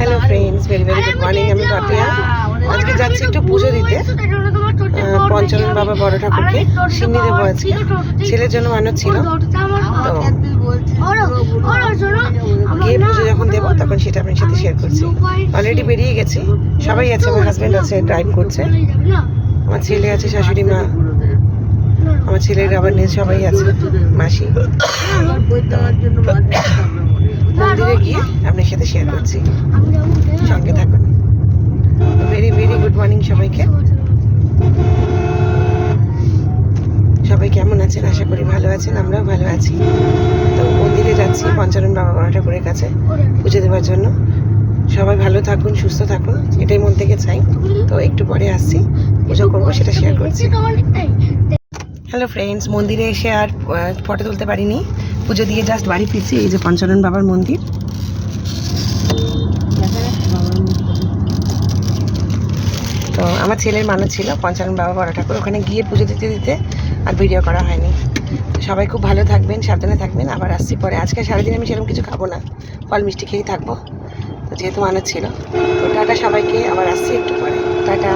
Hello friends, very very good morning. আমি পাপিয়া। আজকে যাচ্ছি একটু পুজো দিতে পঞ্চানন বাবা বড় ঠাকুরকে সিন্নি দেবো আজকে। ছেলের জন্য মানত ছিল, তো গিয়ে পুজো যখন দেবো তখন সেটা আপনার সাথে শেয়ার করছি। অলরেডি বেরিয়ে গেছি, সবাই আছে। আমার হাজব্যান্ড আছে, ড্রাইভ করছে। আমার ছেলে আছে, শাশুড়ি মা, আমার ছেলের আবার নিয়ে সবাই আছে, মাসি। মন্দিরে গিয়ে আপনার সাথে শেয়ার করছি, সঙ্গে থাকুন। ভেরি ভেরি গুড মর্নিং সবাইকে। সবাই কেমন আছেন? আশা করি ভালো আছেন, আমরাও ভালো আছি। তো মন্দিরে যাচ্ছি পঞ্চানন বাবা বড় ঠাকুরের কাছে পুজো দেওয়ার জন্য। সবাই ভালো থাকুন, সুস্থ থাকুন, এটাই মন থেকে চাই। তো একটু পরে আসছি, পুজো করবো, সেটা শেয়ার করছি। হ্যালো ফ্রেন্ডস, মন্দিরে এসে আর ফটো তুলতে পারিনি। পুজো দিয়ে জাস্ট বাড়ি ফিরছি। এই যে পঞ্চানন বাবার মন্দির। তো আমার ছেলের মানত ছিল পঞ্চানন বাবা বড় ঠাকুর, ওখানে গিয়ে পুজো দিতে দিতে আর ভিডিও করা হয়নি। সবাই খুব ভালো থাকবেন, সাবধানে থাকবেন। আবার আসছি পরে। আজকে সারাদিন আমি সেরকম কিছু খাবো না, ফল মিষ্টি খেয়েই থাকবো, তো যেহেতু মানত ছিল। তো টাটা সবাইকে, আবার আসছি একটু পরে। টাটা।